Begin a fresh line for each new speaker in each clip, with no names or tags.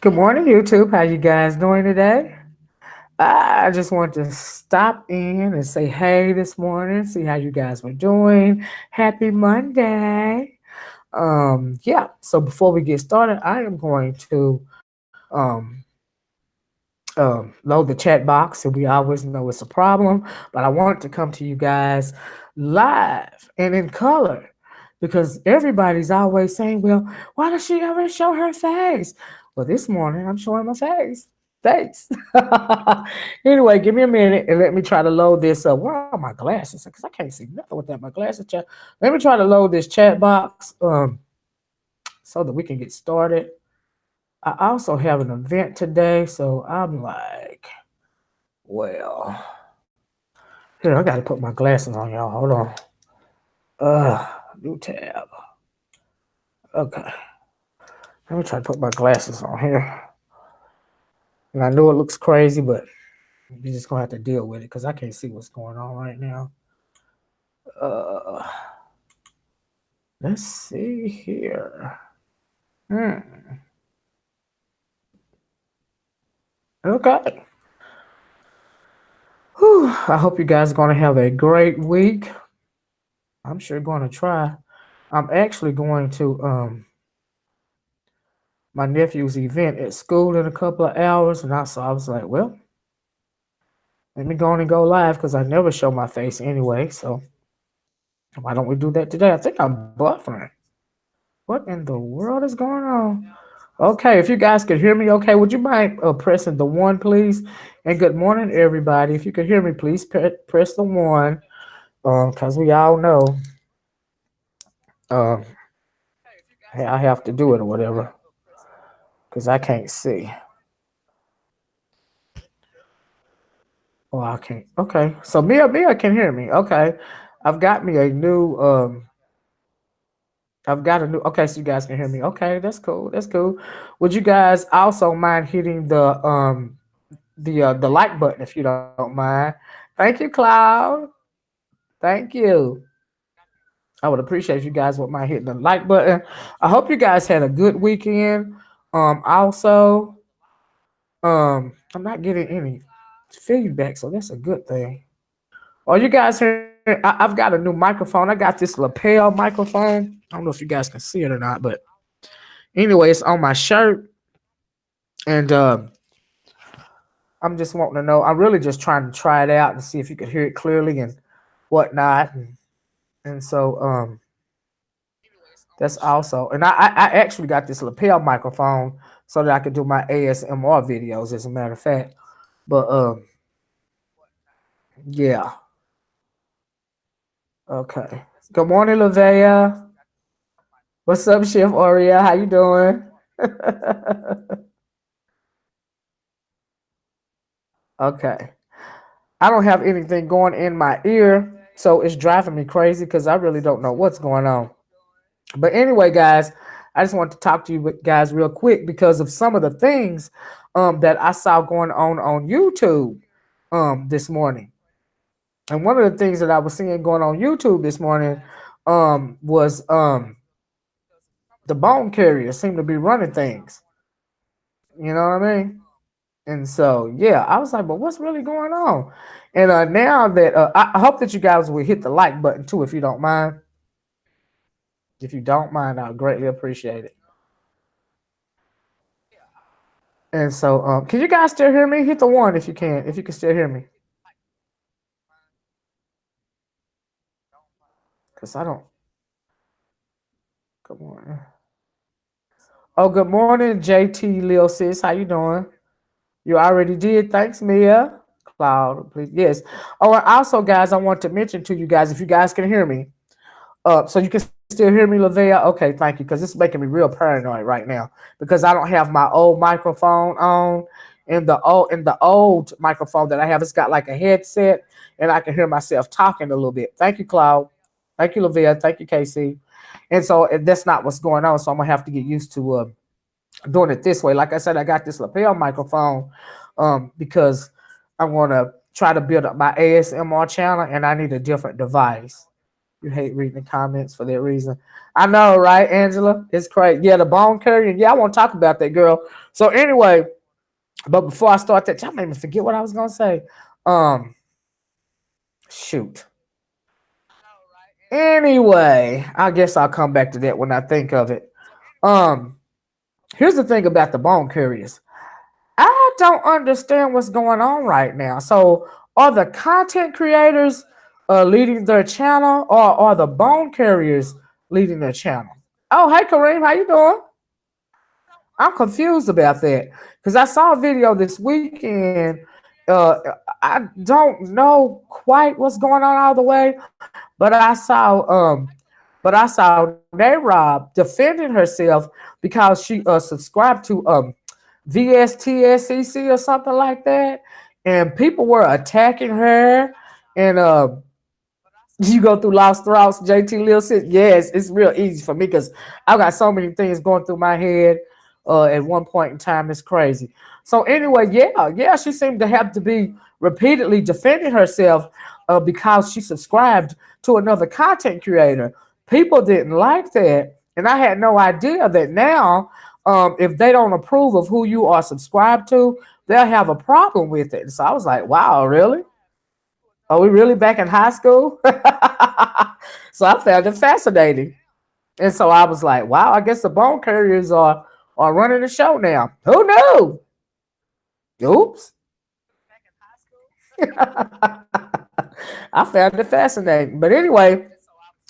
Good morning, YouTube. How you guys doing today? I just want to stop in and say hey this morning, see how you guys were doing. Happy Monday. Yeah. So before we get started, I am going to load the chat box, and we always know it's a problem. But I want to come to you guys live and in color because everybody's always saying, "Well, why does she ever show her face?" Well, this morning I'm showing my face. Thanks. Anyway, give me a minute and let me try to load this up. Where are my glasses? Because I can't see nothing without my glasses. Chat. Let me try to load this chat box so that we can get started. I also have an event today, so I'm like, well, here, I gotta put my glasses on, y'all. Hold on. New tab. Okay. Let me try to put my glasses on here. And I know it looks crazy, but you're just gonna have to deal with it because I can't see what's going on right now. Uh, let's see here. Hmm. Okay. Whew. I hope you guys are gonna have a great week. I'm sure gonna try. I'm actually going to my nephew's event at school in a couple of hours, and I was like, well, let me go on and go live because I never show my face anyway. So why don't we do that today? I think I'm buffering. What in the world is going on? Okay, if you guys could hear me, okay, would you mind pressing the one, please? And good morning, everybody. If you could hear me, please press the one, because we all know um, I have to do it or whatever, because I can't see. Oh, I can't. Okay, so Mia can hear me. Okay, I've got me a new I've got a new. Okay, so you guys can hear me. Okay, that's cool. That's cool. Would you guys also mind hitting the like button if you don't mind? Thank you, Cloud. Thank you. I would appreciate if you guys would mind hitting the like button. I hope you guys had a good weekend. Also, I'm not getting any feedback, so that's a good thing. Oh, you guys hear? I've got a new microphone. I got this lapel microphone. I don't know if you guys can see it or not, but anyway, it's on my shirt, and I'm just wanting to know. I'm really just trying to try it out and see if you could hear it clearly and whatnot. And so that's also, and I actually got this lapel microphone so that I could do my ASMR videos. As a matter of fact, but yeah, okay. Good morning, Lavea. What's up, Chef Oria? How you doing? Okay. I don't have anything going in my ear, so it's driving me crazy because I really don't know what's going on. But anyway, guys, I just want to talk to you guys real quick because of some of the things that I saw going on YouTube this morning. And one of the things that I was seeing going on YouTube this morning was the bone carriers seem to be running things. You know what I mean? And so, yeah, I was like, but what's really going on? And now that I hope that you guys will hit the like button too, if you don't mind. If you don't mind, I'll greatly appreciate it. And so, can you guys still hear me? Hit the one if you can. If you can still hear me, because I don't. Good morning. Oh, good morning, JT Lil Sis. How you doing? You already did. Thanks, Mia. Cloud, please. Yes. Oh, and also, guys, I want to mention to you guys if you guys can hear me. So you can still hear me, Lavea? Okay, thank you, because it's making me real paranoid right now because I don't have my old microphone on, and the old microphone that I have, it's got like a headset, and I can hear myself talking a little bit. Thank you, Cloud. Thank you, Lavea. Thank you, Casey. And so that's not what's going on. So I'm gonna have to get used to doing it this way. Like I said, I got this lapel microphone because I want to try to build up my ASMR channel, and I need a different device. You hate reading the comments for that reason. I know, right, Angela? It's crazy. Yeah, the bone carrying. Yeah, I want to talk about that girl. So anyway, but before I start that, y'all made me forget what I was gonna say. Um, shoot. Anyway, I guess I'll come back to that when I think of it. Um, here's the thing about the bone carriers. I don't understand what's going on right now. So, are the content creators leading their channel, or are the bone carriers leading their channel? Oh, hey Kareem, how you doing? I'm confused about that because I saw a video this weekend. I don't know quite what's going on all the way, but I saw Rob defending herself because she subscribed to VSTSEC or something like that, and people were attacking her, and you go through Lost Thoughts, JT Lil Sis. Yes, it's real easy for me because I got so many things going through my head at one point in time. It's crazy. So anyway, yeah, she seemed to have to be repeatedly defending herself because she subscribed to another content creator. People didn't like that, and I had no idea that now, if they don't approve of who you are subscribed to, they'll have a problem with it. So I was like, wow, really? Are we really back in high school? So I found it fascinating. And so I was like, wow, I guess the bone carriers are running the show now. Who knew? Oops. I found it fascinating. But anyway,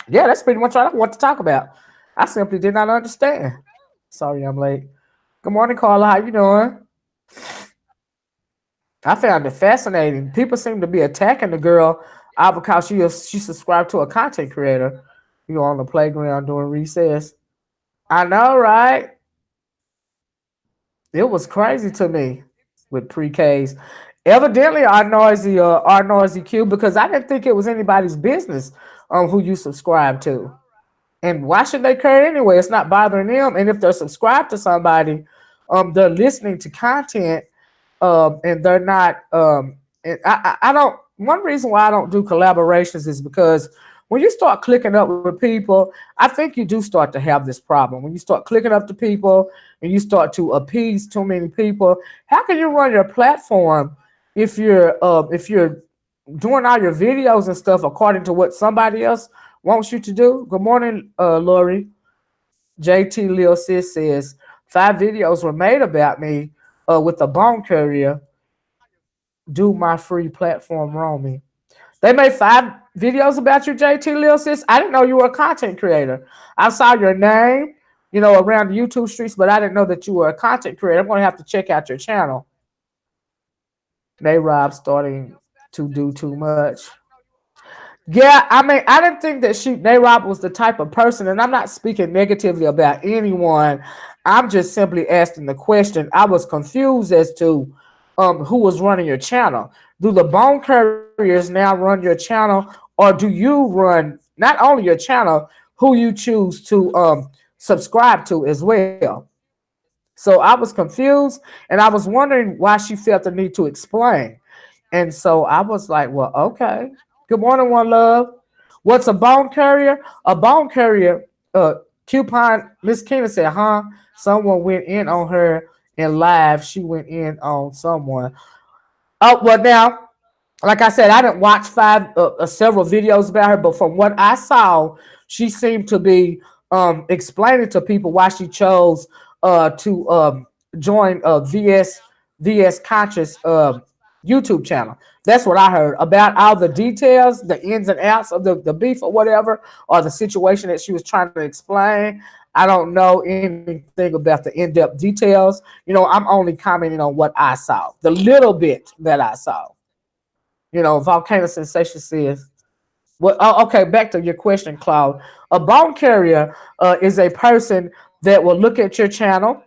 yeah, that's pretty much all I want to talk about. I simply did not understand. Sorry I'm late. Good morning, Carla. How you doing? I found it fascinating. People seem to be attacking the girl because she subscribed to a content creator. You know, on the playground during recess. I know, right? It was crazy to me with pre-Ks. Evidently, our noisy Q because I didn't think it was anybody's business who you subscribe to. And why should they care anyway? It's not bothering them. And if they're subscribed to somebody, they're listening to content, and they're not. And I don't. One reason why I don't do collaborations is because when you start clicking up with people, I think you do start to have this problem. When you start clicking up to people and you start to appease too many people, how can you run your platform if you're doing all your videos and stuff according to what somebody else wants you to do? Good morning, Lori. JT Lil Sis says 5 videos were made about me with a bone carrier. Do my free platform roaming. They made 5 videos about you, JT Lil Sis. I didn't know you were a content creator. I saw your name, around the YouTube streets, but I didn't know that you were a content creator. I'm gonna have to check out your channel. Nay Rob starting to do too much. Yeah, I mean, I didn't think that Rob was the type of person, and I'm not speaking negatively about anyone. I'm just simply asking the question. I was confused as to who was running your channel. Do the bone carriers now run your channel, or do you run not only your channel, who you choose to subscribe to as well? So I was confused, and I was wondering why she felt the need to explain. And so I was like, well, okay. Good morning, one love. What's a bone carrier? A bone carrier, coupon, Miss Keenan said, huh? Someone went in on her in live. She went in on someone. Oh, well, now, like I said, I didn't watch several videos about her, but from what I saw, she seemed to be explaining to people why she chose to join VS Conscious YouTube channel. That's what I heard about all the details, the ins and outs of the beef or whatever, or the situation that she was trying to explain. I don't know anything about the in-depth details. I'm only commenting on what I saw, the little bit that I saw. Volcano Sensation says, well, oh, okay, back to your question, Claude. A bone carrier is a person that will look at your channel,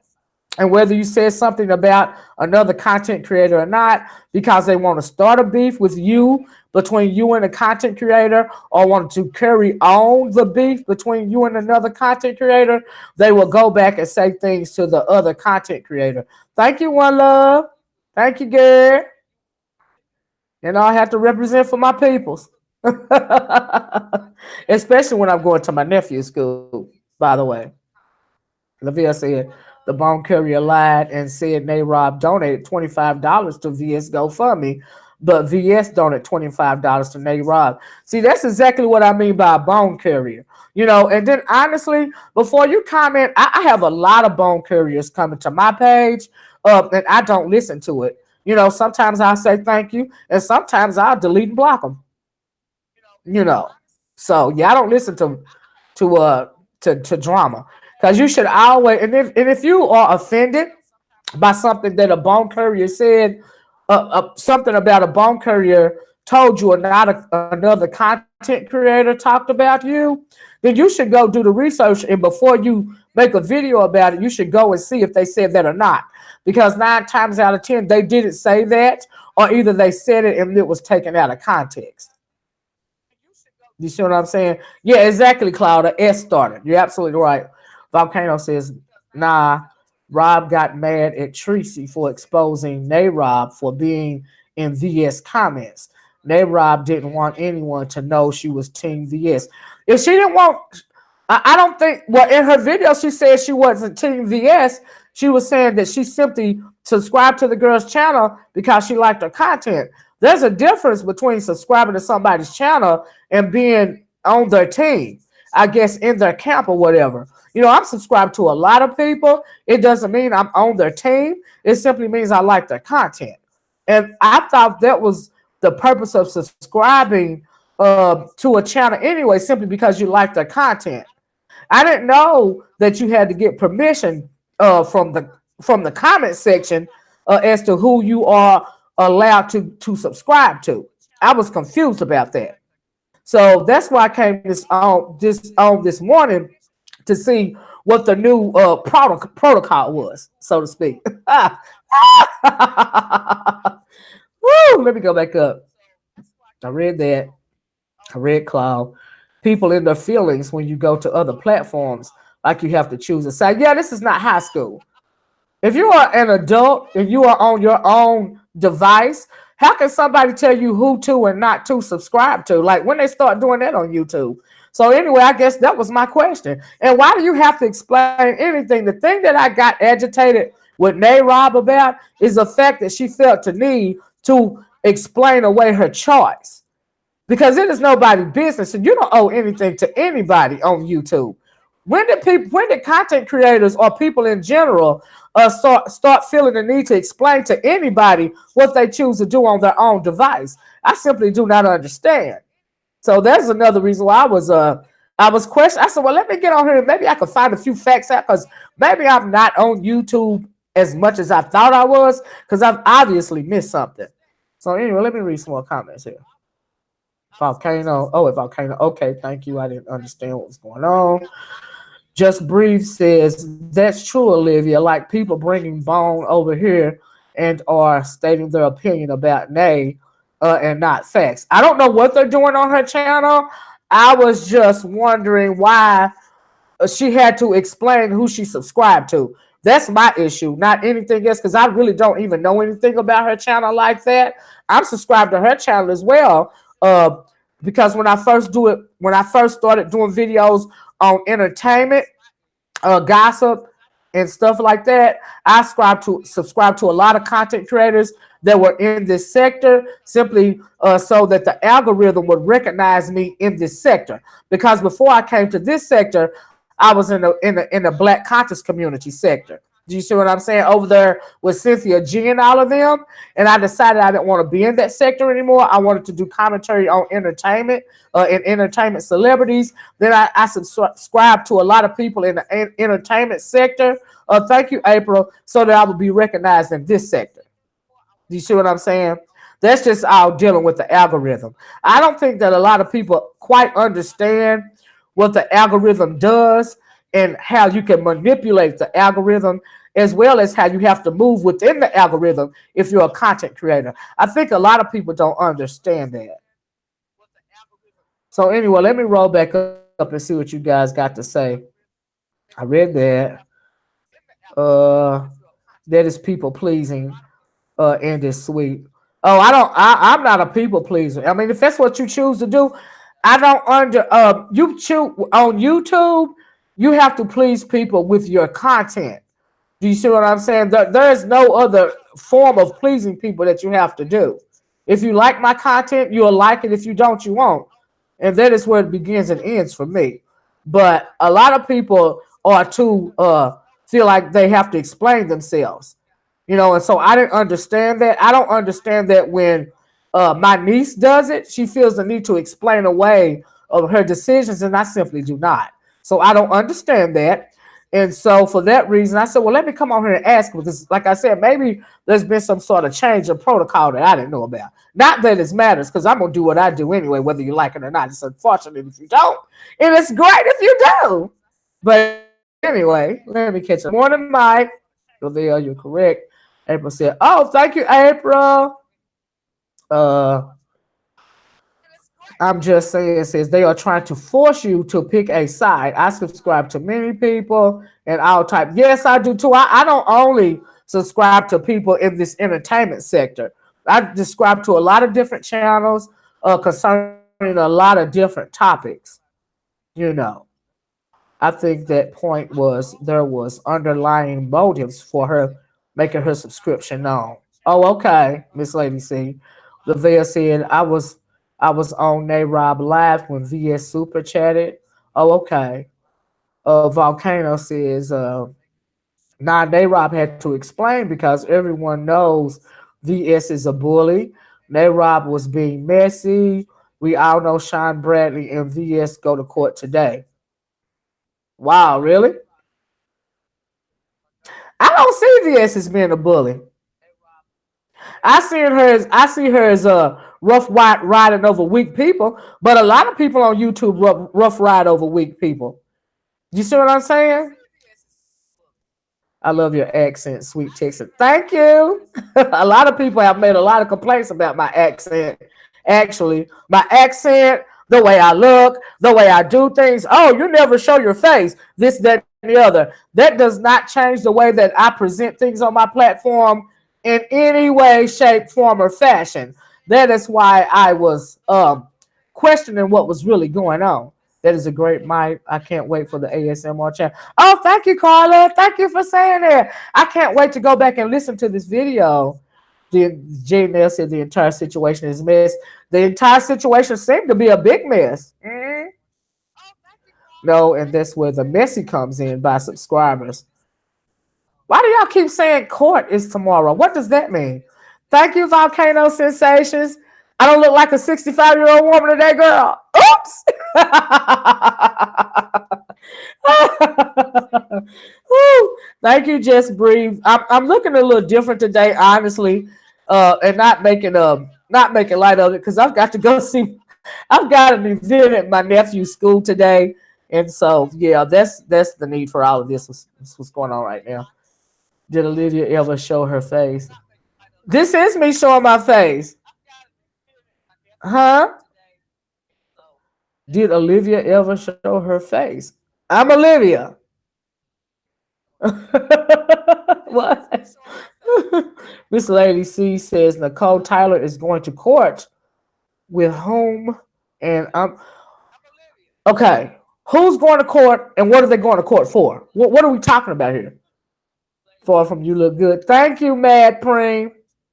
and whether you said something about another content creator or not, because they want to start a beef with you, between you and a content creator, or want to carry on the beef between you and another content creator, they will go back and say things to the other content creator. Thank you, one love. Thank you, Gary. I have to represent for my peoples. Especially when I'm going to my nephew's school, by the way. Lavia said the bone carrier lied and said Rob donated $25 to VS GoFundMe, but VS donated $25 to Rob. See, that's exactly what I mean by a bone carrier. And then honestly, before you comment, I have a lot of bone carriers coming to my page, and I don't listen to it. Sometimes I'll say thank you, and sometimes I'll delete and block them. you know. So yeah, I don't listen to uh to drama because you should always and if you are offended by something that a bone courier said, something about a bone courier told you, or not another content creator talked about you, then you should go do the research, and before you make a video about it, you should go and see if they said that or not. Because 9 times out of 10, they didn't say that, or either they said it and it was taken out of context. You see what I'm saying? Yeah, exactly, Cloud. A S started. You're absolutely right. Volcano says, nah, Rob got mad at Tracy for exposing Rob for being in VS comments. Rob didn't want anyone to know she was Team VS. If she didn't want, I don't think, well, in her video, she said she wasn't Team VS. She was saying that she simply subscribed to the girl's channel because she liked her content. There's a difference between subscribing to somebody's channel and being on their team, I guess, in their camp or whatever. I'm subscribed to a lot of people. It doesn't mean I'm on their team. It simply means I like their content. And I thought that was the purpose of subscribing to a channel anyway, simply because you like their content. I didn't know that you had to get permission from the comment section as to who you are allowed to subscribe to. I was confused about that. So that's why I came this morning to see what the new protocol was, so to speak. Woo! Let me go back up. I read that. I read Cloud. People in their feelings when you go to other platforms, like you have to choose a side. Yeah, this is not high school. If you are an adult and you are on your own device, how can somebody tell you who to and not to subscribe to? Like when they start doing that on YouTube. So anyway, I guess that was my question. And why do you have to explain anything? The thing that I got agitated with Rob about is the fact that she felt the need to explain away her choice. Because it is nobody's business, and you don't owe anything to anybody on YouTube. When did content creators or people in general start feeling the need to explain to anybody what they choose to do on their own device? I simply do not understand. So that's another reason why I was questioning. I said, well, let me get on here and maybe I can find a few facts out, because maybe I'm not on YouTube as much as I thought I was, because I've obviously missed something. So anyway, let me read some more comments here. Volcano. Oh, a volcano. Okay, thank you. I didn't understand what was going on. Just Breathe says, that's true, Olivia. Like people bringing Bone over here and are stating their opinion about Nay and not facts. I don't know what they're doing on her channel. I was just wondering why she had to explain who she subscribed to. That's my issue, not anything else, because I really don't even know anything about her channel like that. I'm subscribed to her channel as well, because when I first started doing videos on entertainment, gossip, and stuff like that, I subscribe to a lot of content creators that were in this sector, simply so that the algorithm would recognize me in this sector. Because before I came to this sector, I was in the Black conscious community sector. Do you see what I'm saying? Over there with Cynthia G and all of them. And I decided I didn't want to be in that sector anymore. I wanted to do commentary on entertainment and entertainment celebrities. Then I subscribed to a lot of people in the entertainment sector. Thank you, April, so that I would be recognized in this sector. Do you see what I'm saying? That's just all dealing with the algorithm. I don't think that a lot of people quite understand what the algorithm does and how you can manipulate the algorithm, as well as how you have to move within the algorithm if you're a content creator. I think a lot of people don't understand that. So anyway, let me roll back up and see what you guys got to say. I read that. Uh, that is people pleasing and is sweet. Oh, I don't. I'm not a people pleaser. I mean, if that's what you choose to do, I don't under. You choose on YouTube. You have to please people with your content. Do you see what I'm saying? There is no other form of pleasing people that you have to do. If you like my content, you'll like it. If you don't, you won't. And that is where it begins and ends for me. But a lot of people are too feel like they have to explain themselves, and so I didn't understand that. I don't understand that when my niece does it, she feels the need to explain away of her decisions, and I simply do not. So I don't understand that. And so for that reason, I said, well, let me come on here and ask because, like I said, maybe there's been some sort of change of protocol that I didn't know about. Not that it matters because I'm gonna do what I do anyway, whether you like it or not. It's unfortunate if you don't, and it's great if you do. But anyway, let me catch up. Morning, Mike. There, you're correct. April said, "Oh, thank you, April." Uh, I'm just saying, it says they are trying to force you to pick a side. I subscribe to many people and I'll type, yes, I do too. I don't only subscribe to people in this entertainment sector. I subscribe to a lot of different channels concerning a lot of different topics. You know, I think that point was there was underlying motives for her making her subscription known. Oh, okay, Miss Lady C. The Veil said I was on Rob Live when VS Super chatted. Oh, okay. Volcano says nah, Rob had to explain because everyone knows VS is a bully. Rob was being messy. We all know Sean Bradley and VS go to court today. Wow, really? I don't see VS as being a bully. I see her as a rough riding over weak people, but a lot of people on YouTube rough ride over weak people. You see what I'm saying? I love your accent, sweet Texan. Thank you. A lot of people have made a lot of complaints about my accent. Actually, my accent, the way I look, the way I do things. Oh, you never show your face. This, that, and the other. That does not change the way that I present things on my platform in any way, shape, form, or fashion. That is why I was questioning what was really going on. That is a great mic. I can't wait for the ASMR chat. Oh, thank you, Carla. Thank you for saying that. I can't wait to go back and listen to this video. The Janelle said the entire situation is a mess. The entire situation seemed to be a big mess. No, and that's where the messy comes in by subscribers. Why do y'all keep saying court is tomorrow? What does that mean? Thank you, Volcano Sensations. I don't look like a 65-year-old woman today, girl. Oops. Woo. Thank you, Just Breathe. I'm looking a little different today, honestly, and not making light of it because I've got to go see. I've got an event at my nephew's school today, and so yeah, that's the need for all of this. What's going on right now? Did Olivia ever show her face? This is me showing my face, huh? Did Olivia ever show her face? I'm Olivia. What? Miss Lady C says Nicole Tyler is going to court with whom? And I'm okay. Who's going to court and what are they going to court for? What are we talking about here? Far from you look good. Thank you, Mad Preem.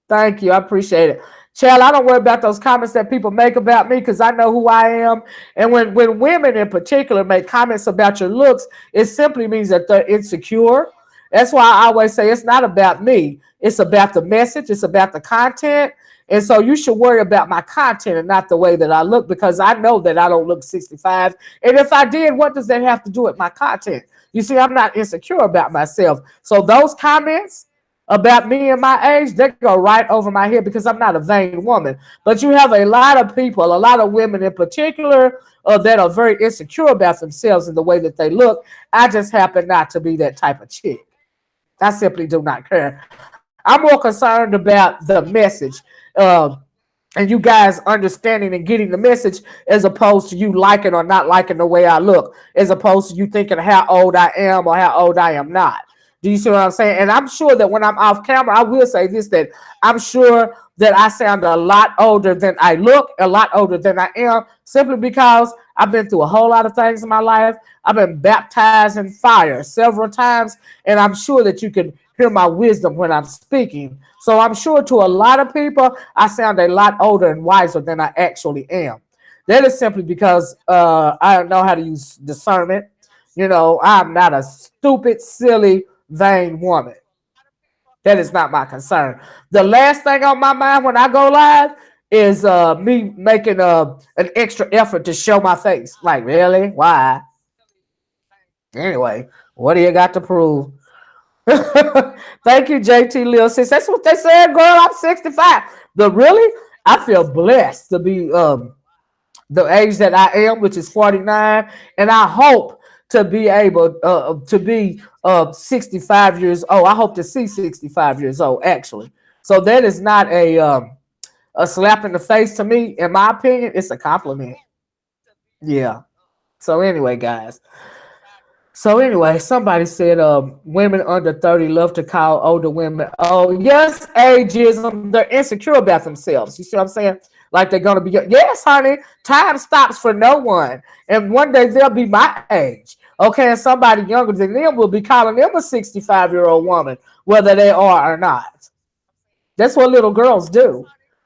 Thank you. I appreciate it. Child, I don't worry about those comments that people make about me because I know who I am. And when women in particular make comments about your looks, it simply means that they're insecure. That's why I always say it's not about me. It's about the message. It's about the content. And so you should worry about my content and not the way that I look because I know that I don't look 65. And if I did, what does that have to do with my content? You see, I'm not insecure about myself. So those comments about me and my age, they go right over my head because I'm not a vain woman. But you have a lot of people, a lot of women in particular, that are very insecure about themselves and the way that they look. I just happen not to be that type of chick. I simply do not care. I'm more concerned about the message. And you guys understanding and getting the message as opposed to you liking or not liking the way I look, as opposed to you thinking how old I am or how old I am not. Do you see what I'm saying? And I'm sure that when I'm off camera, I will say this, that I'm sure that I sound a lot older than I look, a lot older than I am, simply because I've been through a whole lot of things in my life. I've been baptized in fire several times, and I'm sure that you can hear my wisdom when I'm speaking. So I'm sure to a lot of people, I sound a lot older and wiser than I actually am. That is simply because I don't know how to use discernment. I'm not a stupid, silly, vain woman. That is not my concern. The last thing on my mind when I go live is me making an extra effort to show my face. Like, really? Why? Anyway, what do you got to prove? Thank you, JT Lil Sis. That's what they said, girl. I'm 65. But really, I feel blessed to be the age that I am, which is 49, and I hope to be able to be 65 years old. I hope to see 65 years old, actually. So that is not a slap in the face to me. In my opinion, it's a compliment. Yeah. So anyway, guys. So anyway, somebody said women under 30 love to call older women. Oh, yes, ageism. They're insecure about themselves. You see what I'm saying? Like they're gonna be. Yes, honey. Time stops for no one, and one day they'll be my age. Okay, and somebody younger than them will be calling them a 65-year-old woman, whether they are or not. That's what little girls do.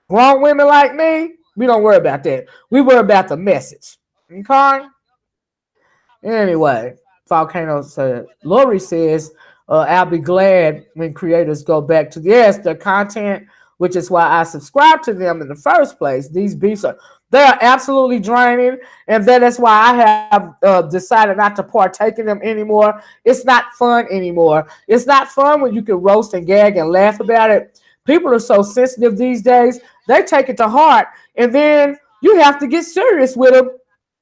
Grown women like me, we don't worry about that. We worry about the message. Okay. Anyway, Volcano said, Lori says, I'll be glad when creators go back to, yes, their content, which is why I subscribe to them in the first place. These beefs they are absolutely draining, and that is why I have decided not to partake in them anymore. It's not fun anymore. It's not fun when you can roast and gag and laugh about it. People are so sensitive these days, they take it to heart, and then you have to get serious with them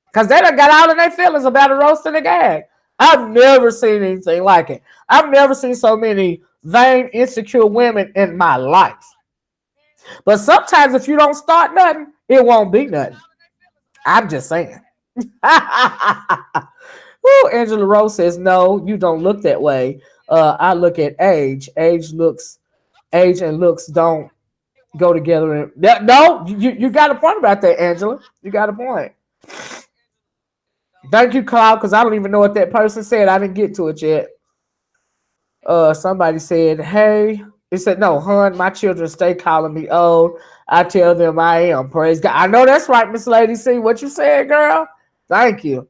because they done got out of their feelings about a roast and a gag. I've never seen anything like it. I've never seen so many vain, insecure women in my life. But sometimes if you don't start nothing, it won't be nothing. I'm just saying. Ooh, Angela Rose says, no, you don't look that way. I look at age. Age and looks don't go together. No, you got a point about that, Angela. You got a point. Thank you, Cloud, because I don't even know what that person said. I didn't get to it yet. Somebody said, hey, it said, no, hun, my children stay calling me old. I tell them I am. Praise God. I know that's right, Miss Lady C. What you said, girl? Thank you.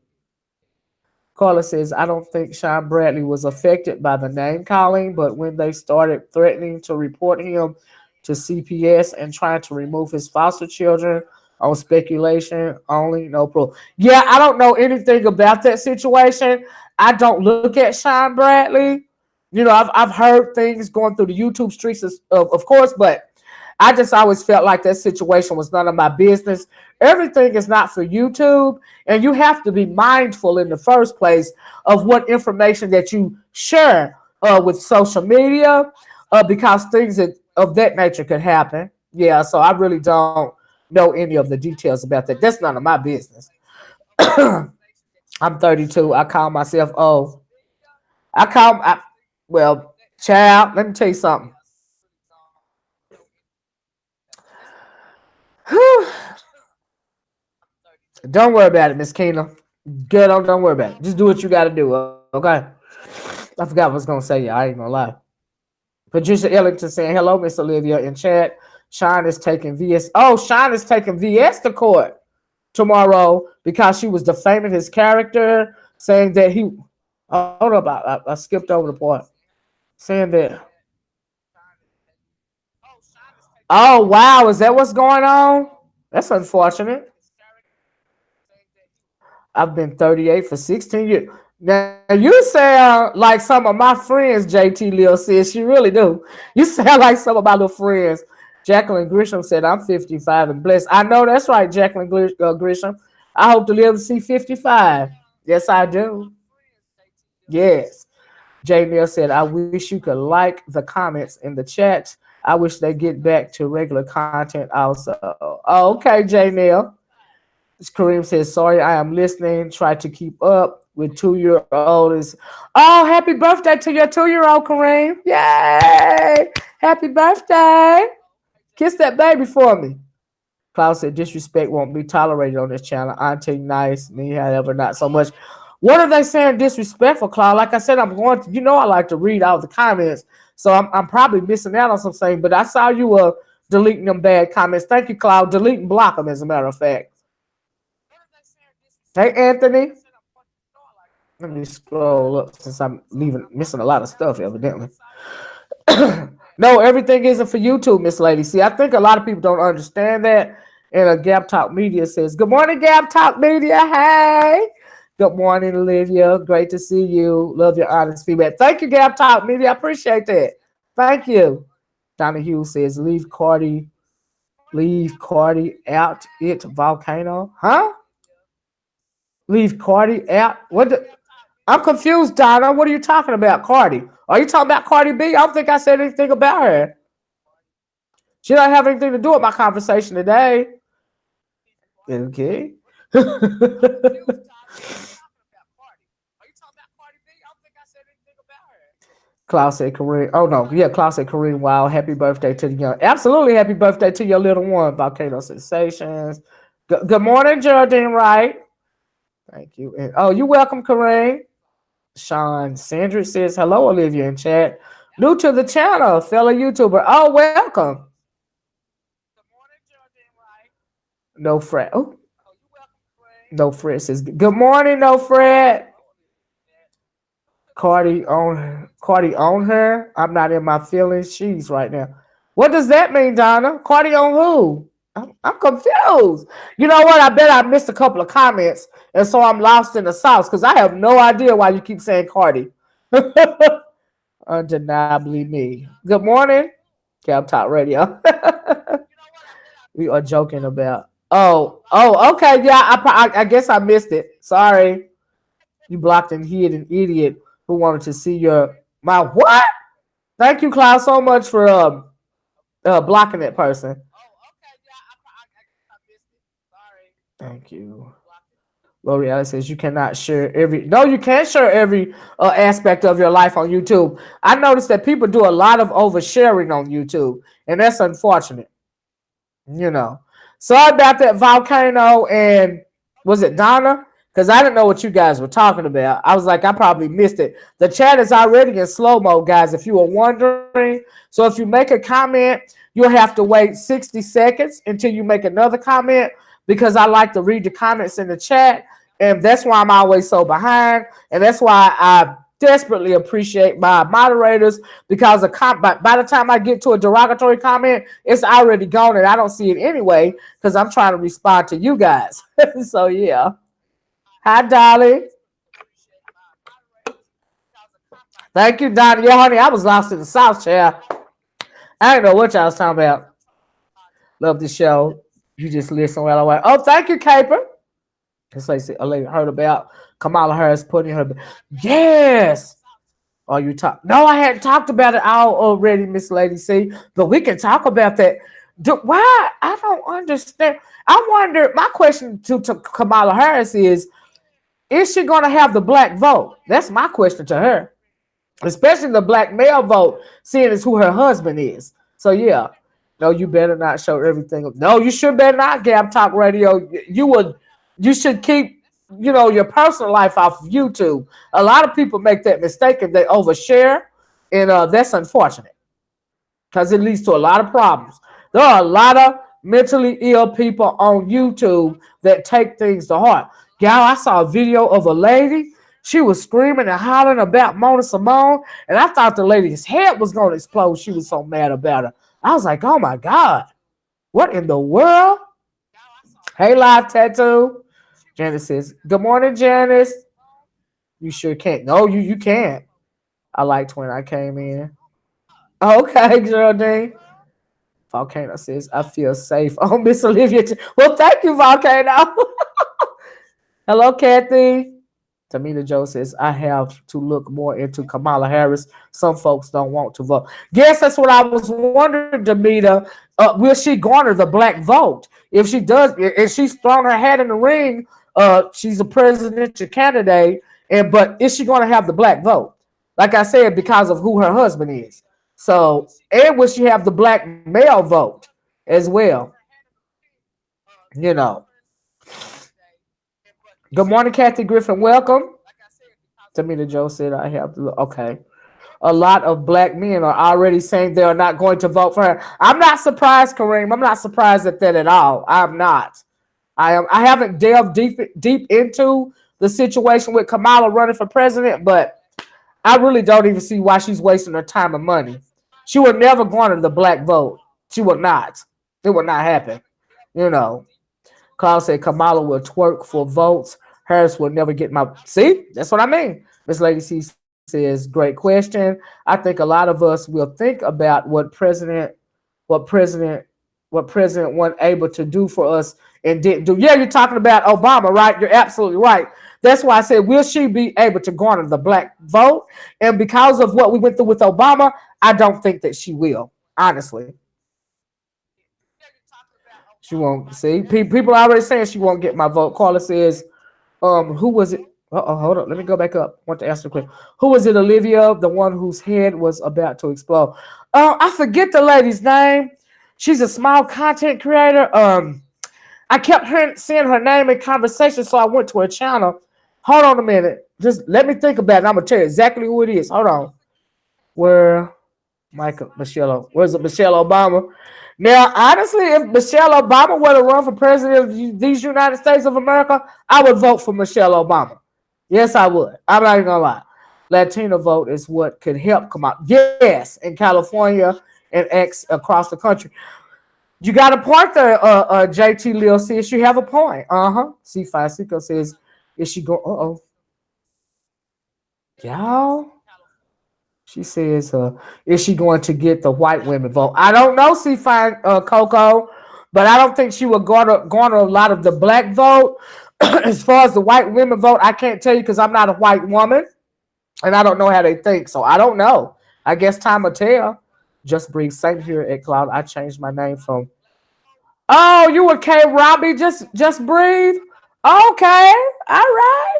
Carla says, I don't think Sean Bradley was affected by the name calling, but when they started threatening to report him to CPS and trying to remove his foster children on speculation only, no proof. Yeah, I don't know anything about that situation. I don't look at Sean Bradley. I've heard things going through the YouTube streets, of course, but I just always felt like that situation was none of my business. Everything is not for YouTube, and you have to be mindful in the first place of what information that you share with social media, because things of that nature could happen. Yeah, so I really don't know any of the details about that. That's none of my business. I'm 32. I call myself old. I call, well, child, let me tell you something. Don't worry about it, Miss Keena. Good, don't worry about it. Just do what you got to do, okay? I forgot what I was gonna say. I ain't gonna lie. Patricia Ellington saying hello, Miss Olivia in chat. Sean is taking VS. Oh, Sean is taking VS to court tomorrow because she was defaming his character, saying that he. Hold up, I skipped over the part. Saying that. Oh wow, is that what's going on? That's unfortunate. I've been 38 for 16 years. Now you sound like some of my friends, JT Lil says. She really do. You sound like some of my little friends. Jacqueline Grisham said, I'm 55 and blessed. I know that's right, Jacqueline Grisham. I hope to live to see 55. Yes, I do. Yes. J Neil said, I wish you could like the comments in the chat. I wish they get back to regular content also. Oh, okay, J Neil. Kareem says, sorry, I am listening. Try to keep up with 2-year-old. Is Oh, happy birthday to your 2-year-old, Kareem. Yay! Happy birthday. Kiss that baby for me. Cloud said disrespect won't be tolerated on this channel. Auntie nice, me however not so much. What are they saying disrespectful, Cloud? Like I said, I'm going to, I like to read all the comments. So I'm probably missing out on some things, but I saw you deleting them bad comments. Thank you, Cloud. Delete and block them, as a matter of fact. Hey, Anthony. Let me scroll up since I'm missing a lot of stuff, evidently. No, everything isn't for YouTube, Miss Lady. See, I think a lot of people don't understand that. And Gap Talk Media says, good morning, Gap Talk Media. Hey. Good morning, Olivia. Great to see you. Love your honest feedback. Thank you, Gap Talk Media. I appreciate that. Thank you. Donna Hughes says, leave Cardi out it volcano. Huh? Leave Cardi out? I'm confused, Donna. What are you talking about, Cardi? Are you talking about Cardi B? I don't think I said anything about her. She don't have anything to do with my conversation today. Okay. Klaus said Kareem. Oh no, yeah, Klaus said Kareem Wild. Happy birthday to the young. Absolutely, happy birthday to your little one. Volcano Sensations. Good morning, Geraldine Wright. Thank you. And you're welcome, Kareem. Sean Sandridge says hello, Olivia in chat. New to the channel, fellow YouTuber. Oh, welcome. No Fred. Oh, no Fred says good morning. No Fred. Cardi on her. I'm not in my feelings. She's right now. What does that mean, Donna? Cardi on who? I'm confused. You know what? I bet I missed a couple of comments, and so I'm lost in the sauce because I have no idea why you keep saying Cardi. Undeniably me. Good morning, Cap Talk Radio. We are joking about. Oh, okay. Yeah, I guess I missed it. Sorry. You blocked and hid an idiot who wanted to see my what? Thank you, Cloud, so much for blocking that person. Thank you. L'Oreal says you cannot share you can't share every aspect of your life on YouTube. I noticed that people do a lot of oversharing on YouTube, and that's unfortunate. Sorry about that, Volcano, and was it Donna? Because I didn't know what you guys were talking about. I was like, I probably missed it. The chat is already in slow mode, guys, if you were wondering. So if you make a comment, you'll have to wait 60 seconds until you make another comment, because I like to read the comments in the chat, and that's why I'm always so behind, and that's why I desperately appreciate my moderators, because by the time I get to a derogatory comment, it's already gone, and I don't see it anyway, because I'm trying to respond to you guys. So, yeah. Hi, Dolly. Thank you, Donnie. Yeah, honey, I was lost in the South chair. I didn't know what y'all was talking about. Love the show. You just listen while I wait. Oh, thank you, Caper. It's like a lady heard about Kamala Harris putting her. Yes. Oh, you talk? No, I hadn't talked about it all already, Miss Lady C. But we can talk about that. Why? I don't understand. I wonder. My question to Kamala Harris is she going to have the black vote? That's my question to her. Especially the black male vote, seeing as who her husband is. So, yeah. No, you better not show everything. No, you should better not, Gab Talk Radio. You should keep, your personal life off of YouTube. A lot of people make that mistake and they overshare, and that's unfortunate because it leads to a lot of problems. There are a lot of mentally ill people on YouTube that take things to heart. Gal, I saw a video of a lady. She was screaming and hollering about Mona Simone, and I thought the lady's head was going to explode. She was so mad about her. I was like, oh, my God. What in the world? Hey, Live Tattoo. Janice says, good morning, Janice. You sure can't. No, you can't. I liked when I came in. Okay, Geraldine. Volcano says, I feel safe. Oh, Miss Olivia. Well, thank you, Volcano. Hello, Kathy. Tamina Joe says, I have to look more into Kamala Harris. Some folks don't want to vote. Guess that's what I was wondering, Tamina. Will she garner the black vote? If she does, if she's thrown her hat in the ring, she's a presidential candidate, but is she going to have the black vote? Like I said, because of who her husband is. So, and will she have the black male vote? as well. You know. Good morning, Kathy Griffin. Welcome. Tamina Joe said I have to. Okay. A lot of black men are already saying they are not going to vote for her. I'm not surprised, Kareem. I'm not surprised at that at all. I'm not. I am. I haven't delved deep into the situation with Kamala running for president, but I really don't even see why she's wasting her time and money. She would never garner the black vote. She would not. It would not happen. You know. Carl said Kamala will twerk for votes. Harris will never get my. See, that's what I mean. Miss Lady C says, great question. I think a lot of us will think about what President, what President wasn't able to do for us and didn't do. Yeah, you're talking about Obama, right? You're absolutely right. That's why I said, will she be able to garner the black vote? And because of what we went through with Obama, I don't think that she will. Honestly, she won't. See, people are already saying she won't get my vote. Carla says, who was it? Oh, hold on. Let me go back up. I want to ask the question. Who was it, Olivia? The one whose head was about to explode. I forget the lady's name. She's a small content creator. I kept seeing her name in conversation, so I went to her channel. Hold on a minute. Just let me think about it. I'm gonna tell you exactly who it is. Hold on. Where where's it? Michelle Obama. Now, honestly, if Michelle Obama were to run for president of these United States of America, I would vote for Michelle Obama. Yes, I would. I'm not even gonna lie. Latino vote is what could help come out. Yes, in California and X across the country. You got a point there, JT Lil says you have a point. C5 Seco says, is she going? Y'all. She says, is she going to get the white women vote? I don't know, C5 Coco, but I don't think she will garner a lot of the black vote. As far as the white women vote, I can't tell you because I'm not a white woman and I don't know how they think. So I don't know. I guess time will tell. Just breathe. Same here at Cloud. I changed my name from. Oh, you were K Robbie. Just breathe. Okay. All right.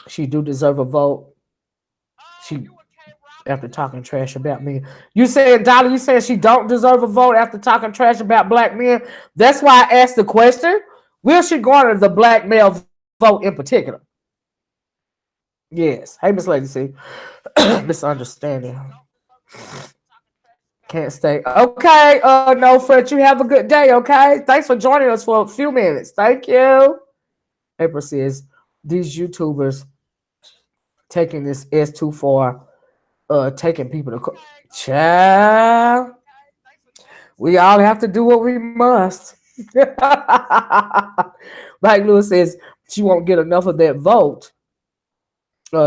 She do deserve a vote. She after talking trash about me. You saying, Dolly, you saying she don't deserve a vote after talking trash about black men? That's why I asked the question. Will she garner the black male vote in particular? Yes. Hey, Miss Lady C. Misunderstanding. Can't stay. Okay, no, Fred, you have a good day, okay? Thanks for joining us for a few minutes. Thank you. April says, these YouTubers taking this S too far, taking people to child. We all have to do what we must. Mike Lewis says she won't get enough of that vote.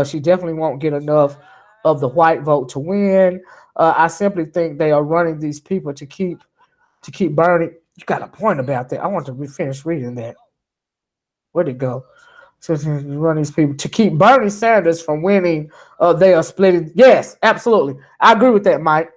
She definitely won't get enough of the white vote to win. I simply think they are running these people to keep burning. You got a point about that. I want to finish reading that. Where'd it go? So run these people to keep Bernie Sanders from winning. They are splitting. Yes, absolutely. I agree with that, Mike.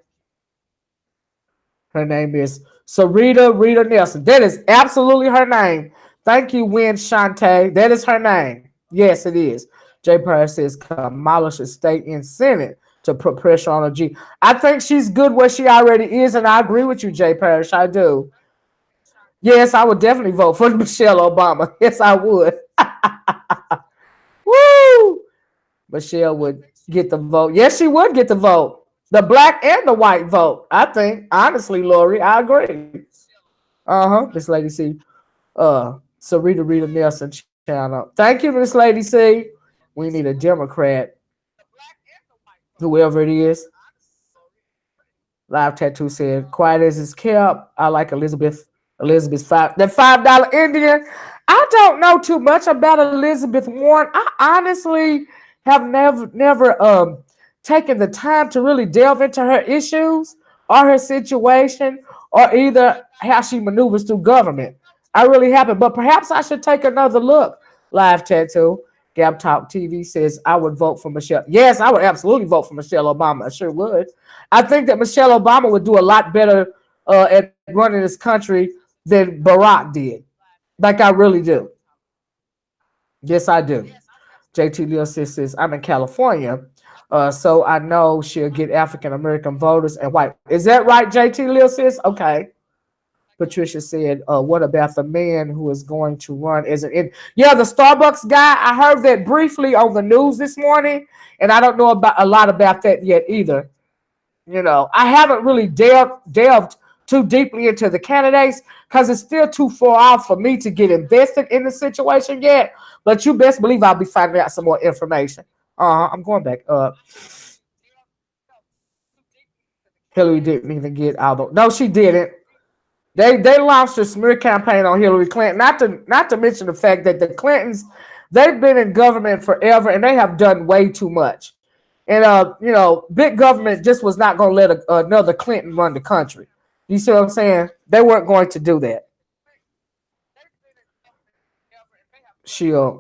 Her name is Sarita Rita Nelson. That is absolutely her name. Thank you, Win Shante. That is her name. Yes, it is. Jay Paris says Kamala should stay in Senate to put pressure on her G. I think she's good where she already is, and I agree with you, Jay Parrish. I do. Yes, I would definitely vote for Michelle Obama. Yes, I would. Woo! Michelle would get the vote. Yes, she would get the vote. The black and the white vote. I think, honestly, Lori, I agree. Miss Lady C. Sarita Rita Nelson channel. Thank you, Miss Lady C. We need a Democrat, whoever it is. Live Tattoo said, quiet as it's kept. I like Elizabeth's $5 Indian. I don't know too much about Elizabeth Warren. I honestly have never taken the time to really delve into her issues or her situation or either how she maneuvers through government. I really haven't, but perhaps I should take another look. Live Tattoo. Gab Talk TV says, I would vote for Michelle. Yes, I would absolutely vote for Michelle Obama. I sure would. I think that Michelle Obama would do a lot better at running this country than Barack did. Like, I really do. Yes, I do. JT Leo says, I'm in California. So I know she'll get African American voters and white. Is that right, JT Lil sis? Okay. Patricia said, what about the man who is going to run as yeah, the Starbucks guy. I heard that briefly on the news this morning, and I don't know about a lot about that yet either. I haven't really delved too deeply into the candidates because it's still too far off for me to get invested in the situation yet. But you best believe I'll be finding out some more information. I'm going back up. Hillary didn't even get out. No, she didn't. They launched a smear campaign on Hillary Clinton. Not to mention the fact that the Clintons, they've been in government forever and they have done way too much. And big government just was not going to let another Clinton run the country. You see what I'm saying? They weren't going to do that.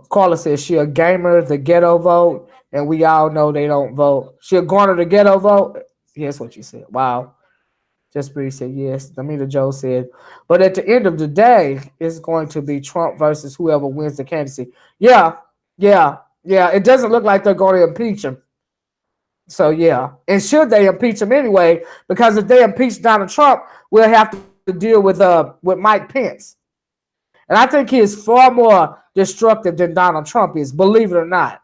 Carla says she a gamer, the ghetto vote, and we all know they don't vote. She'll garner the ghetto vote. Yes, what you said. Wow. Just Bree said yes. Amita Joe said, but at the end of the day, it's going to be Trump versus whoever wins the candidacy. Yeah, yeah, yeah. It doesn't look like they're going to impeach him. So yeah, and should they impeach him anyway? Because if they impeach Donald Trump, we'll have to deal with Mike Pence, and I think he is far more destructive than Donald Trump is. Believe it or not.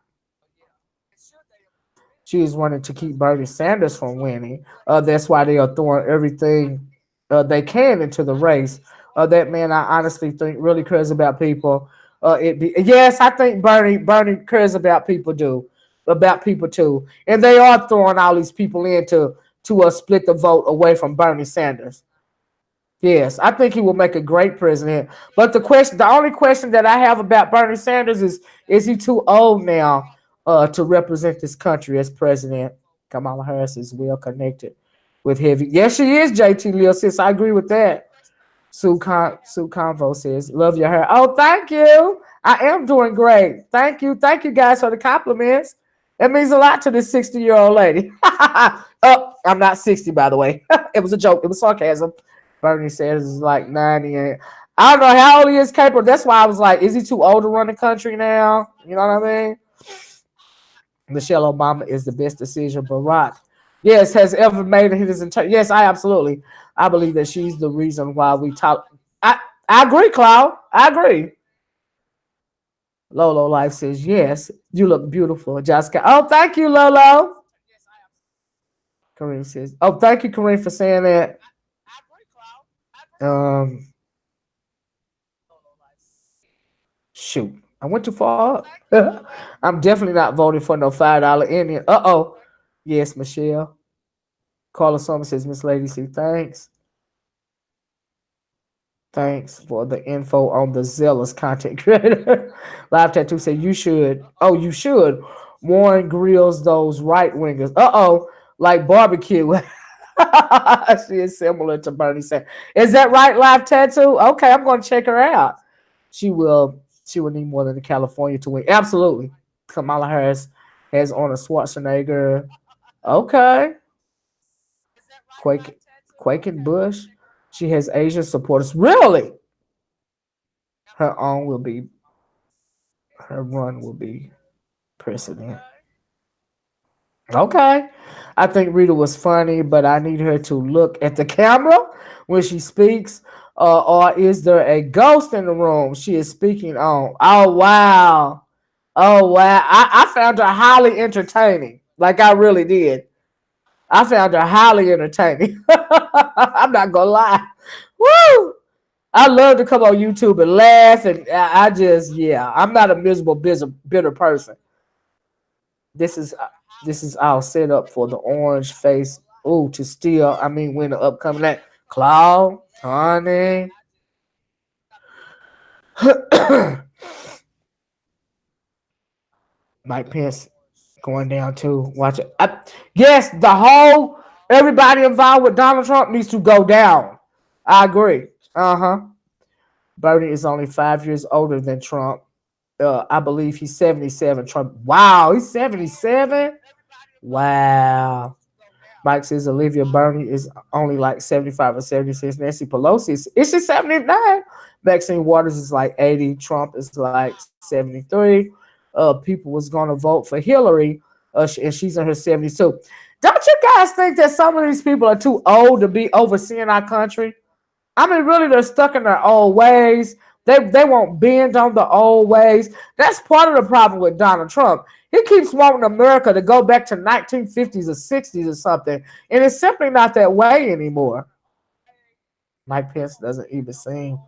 She is wanting to keep Bernie Sanders from winning. That's why they are throwing everything they can into the race. That man, I honestly think, really cares about people. Yes, I think Bernie cares about people too, and they are throwing all these people in to split the vote away from Bernie Sanders. Yes, I think he will make a great president. But the only question that I have about Bernie Sanders is he too old now to represent this country as president? Kamala Harris is well connected with heavy. Yes, she is, JT Leo sis. I agree with that. Sue Convo says, love your hair. Oh, thank you. I am doing great. Thank you. Thank you guys for the compliments. That means a lot to this 60-year-old lady. Oh, I'm not 60, by the way. It was a joke. It was sarcasm. Bernie Sanders is like 90. And I don't know how old he is capable. That's why I was like, is he too old to run the country now? You know what I mean? Michelle Obama is the best decision Barack, yes, has ever made in his entire. Yes, I believe that she's the reason why we talk. I agree, Cloud. I agree. Lolo Life says, yes, you look beautiful. Jessica. Oh, thank you, Lolo. Kareem says, oh, thank you, Kareem, for saying that. Um, Shoot, I went too far up. I'm definitely not voting for no $5 Indian. Yes, Michelle. Carla Sommer says, Miss Lady C, thanks. Thanks for the info on the zealous content creator. Live Tattoo said, you should. Oh, you should. Warren grills those right wingers. Like barbecue. She is similar to Bernie Sanders. Is that right, Live Tattoo? Okay, I'm going to check her out. She will need more than the California to win. Absolutely. Kamala Harris has Arnold Schwarzenegger. Okay. Quaking Bush. She has Asian supporters. Really? Her own will be her run will be president. Okay. I think Rita was funny, but I need her to look at the camera when she speaks. Or is there a ghost in the room she is speaking on? Oh, wow. Oh, wow. I found her highly entertaining. Like, I really did. I found her highly entertaining. I'm not going to lie. Woo! I love to come on YouTube and laugh. And I just, yeah, I'm not a miserable, bitter person. This is all set up for the orange face. Ooh, to steal. I mean, win the upcoming that Cloud, honey. Mike Pence going down too. Watch it. Yes, everybody involved with Donald Trump needs to go down. I agree. Bernie is only 5 years older than Trump. I believe he's 77. Trump. Wow, he's 77. Wow. Mike says Olivia Bernie is only like 75 or 76. Nancy Pelosi is she 79? Maxine Waters is like 80. Trump is like 73. People was gonna vote for Hillary And she's in her 70s too. Don't you guys think that some of these people are too old to be overseeing our country? I mean, really, they're stuck in their old ways. They won't bend on the old ways. That's part of the problem with Donald Trump. He keeps wanting America to go back to 1950s or 60s or something, and it's simply not that way anymore. Mike Pence doesn't even seem.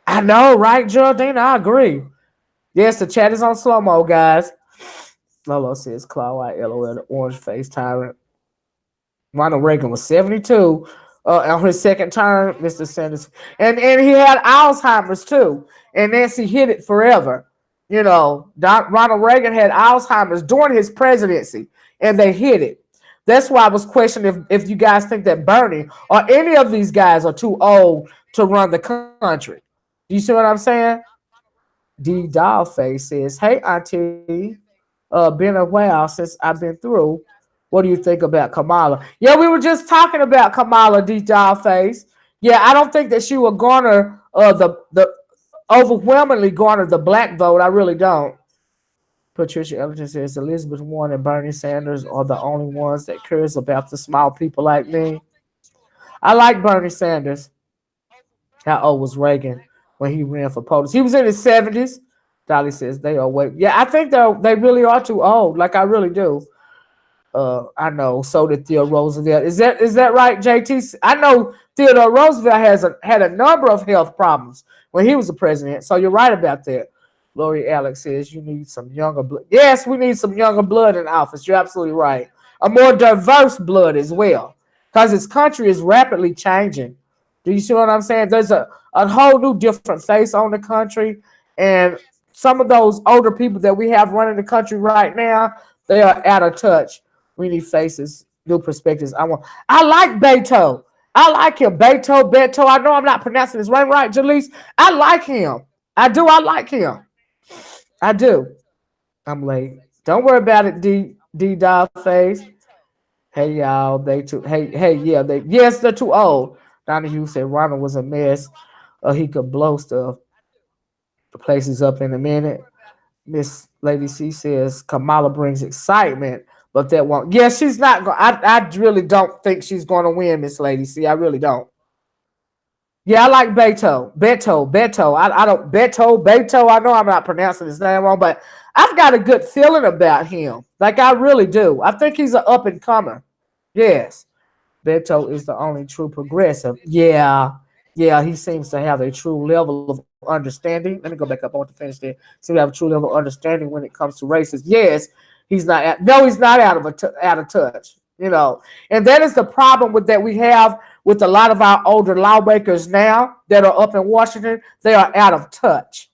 I know, right, Geraldine? I agree. Yes, the chat is on slow mo, guys. Lolo says, Claw White, LOL, the orange face tyrant. Ronald Reagan was 72 on his second term, Mr. Sanders. And he had Alzheimer's too. And Nancy hid it forever. You know, Ronald Reagan had Alzheimer's during his presidency, and they hid it. That's why I was questioning if you guys think that Bernie or any of these guys are too old to run the country. Do you see what I'm saying? D Dollface says, "Hey, Auntie, been a while since I've been through. What do you think about Kamala?" Yeah, we were just talking about Kamala, D Dollface. Yeah, I don't think that she will garner the overwhelmingly garner the black vote. I really don't. Patricia Ellington says Elizabeth Warren and Bernie Sanders are the only ones that cares about the small people like me. I like Bernie Sanders. How old was Reagan when he ran for POTUS? He was in his 70s. Dolly says they are way. Yeah, I think they really are too old. Like I really do. I know. So did Theodore Roosevelt. Is that right, JT? I know Theodore Roosevelt had a number of health problems when he was the president. So you're right about that. Lori Alex says you need some younger blood. Yes, we need some younger blood in office. You're absolutely right. A more diverse blood as well, because this country is rapidly changing. Do you see what I'm saying? There's a whole new different face on the country, and some of those older people that we have running the country right now, they are out of touch. We need faces, new perspectives. I like Beto. I like him. Beto. I know I'm not pronouncing his name right, Jaleese. I like him. I do. I like him. I do. I'm late. Don't worry about it, D Dog Face. Hey y'all, they too. Hey, yeah, they're too old. Donahue said Ronald was a mess. He could blow stuff. The place is up in a minute. Miss Lady C says Kamala brings excitement, but that won't. Yeah, she's not going. I really don't think she's going to win, Miss Lady C. I really don't. Yeah, I like Beto. I don't Beto. I know I'm not pronouncing his name wrong, but I've got a good feeling about him. Like I really do. I think he's an up and comer. Yes. Beto is the only true progressive. Yeah. Yeah, he seems to have a true level of understanding. Let me go back up. I want to finish there. Seems to have a true level of understanding when it comes to races. Yes, he's not out of touch. You know, and that is the problem with that we have with a lot of our older lawmakers now that are up in Washington. They are out of touch.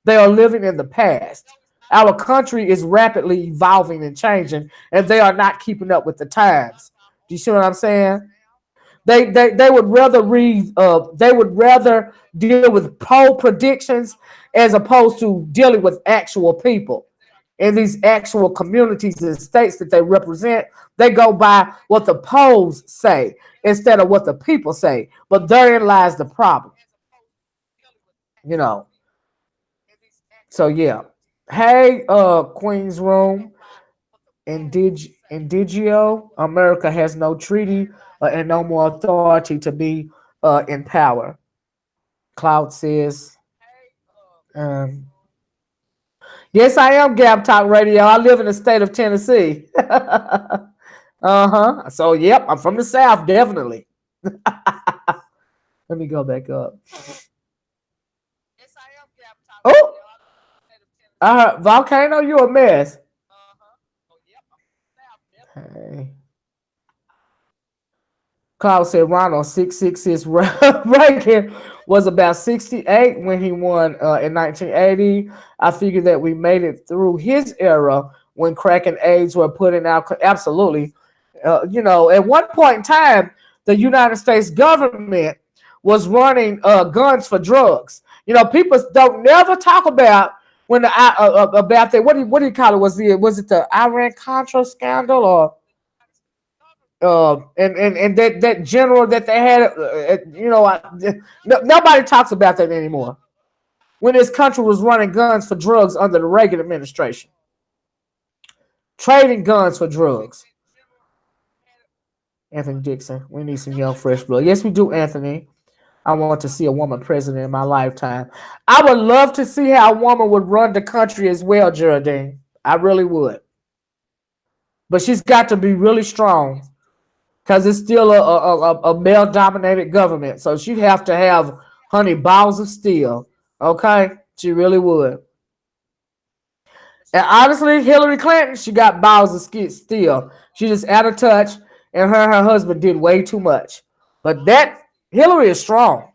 They are living in the past. Our country is rapidly evolving and changing, and they are not keeping up with the times. Do you see what I'm saying? They would rather read. They would rather deal with poll predictions as opposed to dealing with actual people in these actual communities and states that they represent. They go by what the polls say instead of what the people say. But therein lies the problem. You know. So yeah. Hey, Queen's Room. Indigio, America has no treaty and no more authority to be in power. Cloud says, um, yes, I am Gab Talk Radio. I live in the state of Tennessee. Uh-huh. So, yep, I'm from the South, definitely. Let me go back up. Oh, Volcano, you a mess. Hey. Cloud said Ronald 666 Reagan was about 68 when he won in 1980. I figured that we made it through his era when crack and AIDS were put in our absolutely. At one point in time, the United States government was running guns for drugs. People don't never talk about when about that. What do you call it? Was it the Iran Contra scandal or? And that general that they had, nobody talks about that anymore. When this country was running guns for drugs under the Reagan administration, trading guns for drugs. Anthony Dixon, we need some young fresh blood. Yes, we do, Anthony. I want to see a woman president in my lifetime. I would love to see how a woman would run the country as well, Geraldine. I really would. But she's got to be really strong because it's still a male dominated government. So she'd have to have, honey, balls of steel. Okay? She really would. And honestly, Hillary Clinton, she got balls of steel. She just out of touch, and her husband did way too much. But that Hillary is strong.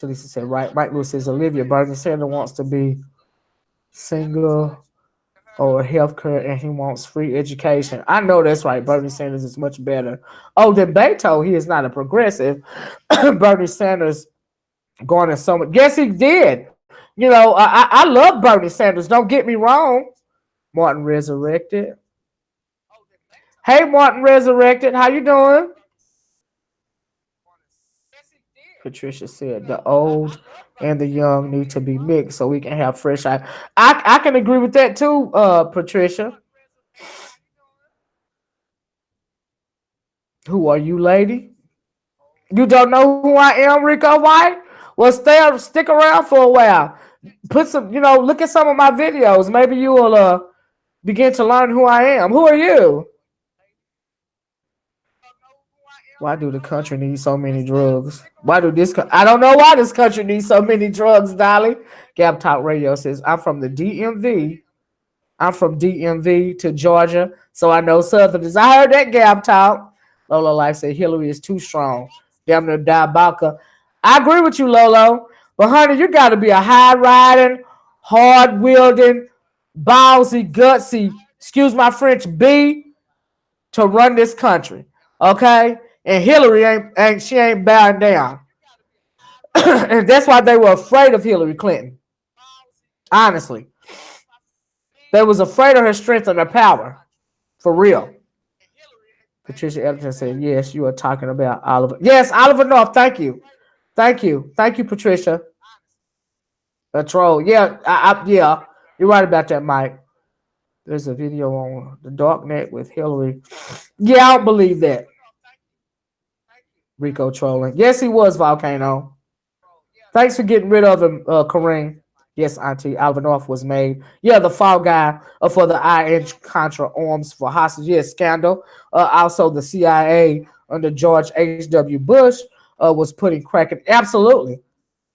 Lisa said, right. Mike Lewis says, Olivia Bernie Sanders wants to be single or healthcare, and he wants free education. I know that's right. Bernie Sanders is much better. Oh, then Beto, he is not a progressive. Bernie Sanders going in so much. Yes, he did. You know, I love Bernie Sanders. Don't get me wrong. Martin Resurrected. Hey, Martin Resurrected. How you doing? Patricia said the old and the young need to be mixed so we can have fresh eyes. I can agree with that too, Patricia. Who are you, lady? You don't know who I am, Rico White? Well, stick around for a while. Put some, look at some of my videos. Maybe you will begin to learn who I am. Who are you? Why do the country need so many drugs? Why do this? I don't know why this country needs so many drugs, Dolly. Gab Talk Radio says, I'm from the DMV. I'm from DMV to Georgia, so I know Southerners. I heard that Gab Talk. Lola Life said Hillary is too strong. Damn near diabolical. I agree with you, Lolo. But honey, you got to be a high-riding, hard-wielding, ballsy, gutsy, excuse my French, B to run this country. Okay? And Hillary ain't bowing down. And that's why they were afraid of Hillary Clinton. Honestly. They was afraid of her strength and her power. For real. Patricia Ellington said, yes, you are talking about Oliver. Yes, Oliver North. Thank you. Thank you. Thank you, Patricia. A troll. Yeah, yeah. You're right about that, Mike. There's a video on the darknet with Hillary. Yeah, I don't believe that. Rico trolling. Yes, he was, Volcano. Thanks for getting rid of him, Kareem. Yes, Auntie. Alvin North was made. Yeah, the fall guy for the Contra arms for hostage. Yes, scandal. Also, the CIA under George H.W. Bush was putting crack in. Absolutely.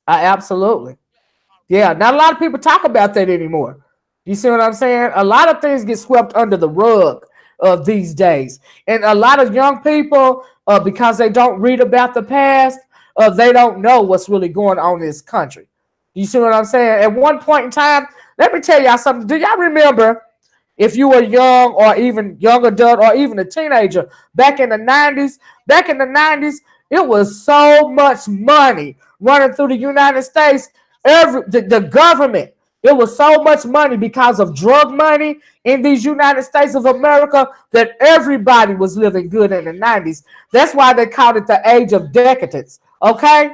Absolutely. Yeah, not a lot of people talk about that anymore. You see what I'm saying? A lot of things get swept under the rug these days. And a lot of young people, because they don't read about the past, they don't know what's really going on in this country. You see what I'm saying? At one point in time, let me tell y'all something. Do y'all remember if you were young or even young adult or even a teenager back in the 90s? Back in the 90s, it was so much money running through the United States. The government, it was so much money because of drug money in these United States of America that everybody was living good in the 90s. That's why they called it the age of decadence. Okay?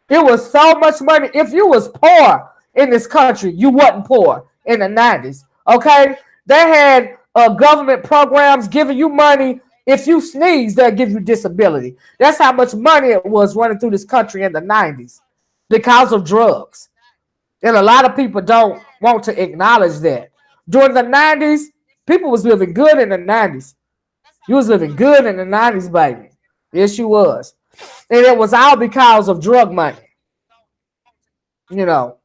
It was so much money. If you was poor in this country, you wasn't poor in the 90s. Okay? They had government programs giving you money. If you sneeze, they'll give you disability. That's how much money it was running through this country in the 90s because of drugs. And a lot of people don't want to acknowledge that. During the 90s, people was living good in the 90s. You was living good in the 90s, baby. Yes, you was. And it was all because of drug money. You know.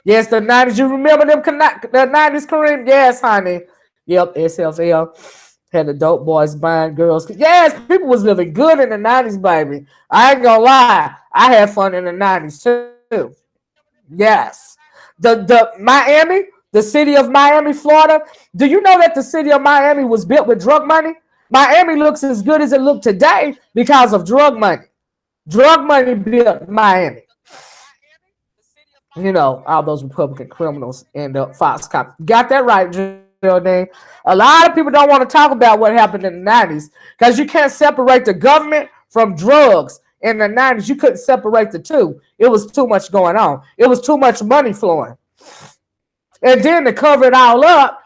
Yes, the 90s. You remember them the 90s, Kareem? Yes, honey. Yep, SFL had the dope boys buying girls. Yes, people was living good in the 90s, baby. I ain't gonna lie. I had fun in the 90s too. Yes. The Miami, the city of Miami, Florida. Do you know that the city of Miami was built with drug money? Miami looks as good as it looked today because of drug money. Drug money built Miami. You know, all those Republican criminals and the Fox cop. Got that right, Geraldine. A lot of people don't want to talk about what happened in the 90s because you can't separate the government from drugs. In the 90s, you couldn't separate the two. It was too much going on. It was too much money flowing. And then to cover it all up,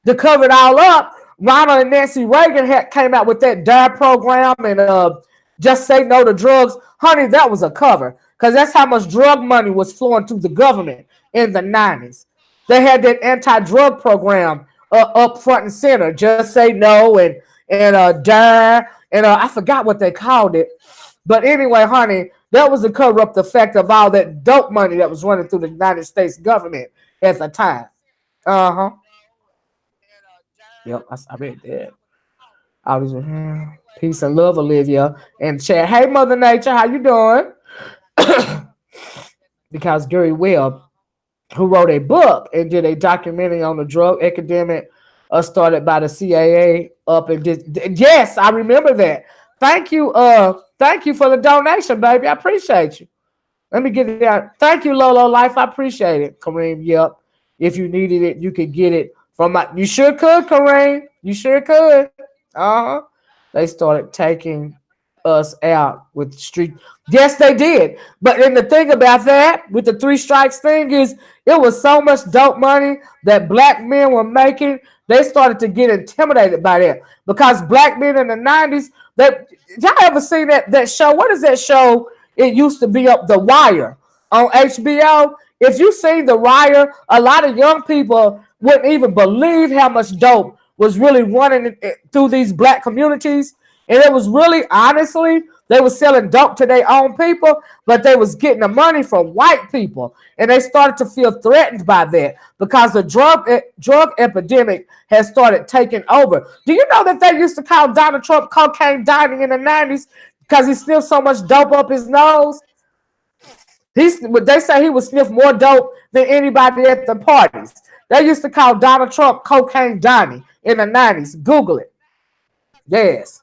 To cover it all up, Ronald and Nancy Reagan came out with that DARE program and just say no to drugs. Honey, that was a cover because that's how much drug money was flowing to the government in the 90s. They had that anti-drug program up front and center. Just say no and DARE and I forgot what they called it. But anyway, honey, that was to cover up the fact of all that dope money that was running through the United States government at the time. Uh huh. Yep, I read that. All these peace and love, Olivia and chat. Hey, Mother Nature, how you doing? Because Gary Webb, who wrote a book and did a documentary on the drug epidemic, started by the CIA up and did. Yes, I remember that. Thank you for the donation, baby. I appreciate you. Let me get it out. Thank you, Lolo Life. I appreciate it, Kareem. Yep. If you needed it, you could get it from my. You sure could, Kareem. You sure could. Uh huh. They started taking us out with street. Yes, they did. But then the thing about that, with the three strikes thing, is it was so much dope money that black men were making. They started to get intimidated by that because black men in the 90s. That y'all ever seen that show? What is that show? It used to be up The Wire on HBO. If you seen The Wire, a lot of young people wouldn't even believe how much dope was really running through these black communities. And it was really, honestly, they were selling dope to their own people, but they was getting the money from white people. And they started to feel threatened by that because the drug epidemic has started taking over. Do you know that they used to call Donald Trump cocaine dining in the 90s because he sniffed so much dope up his nose? They say he would sniff more dope than anybody at the parties. They used to call Donald Trump cocaine dining in the 90s. Google it. Yes.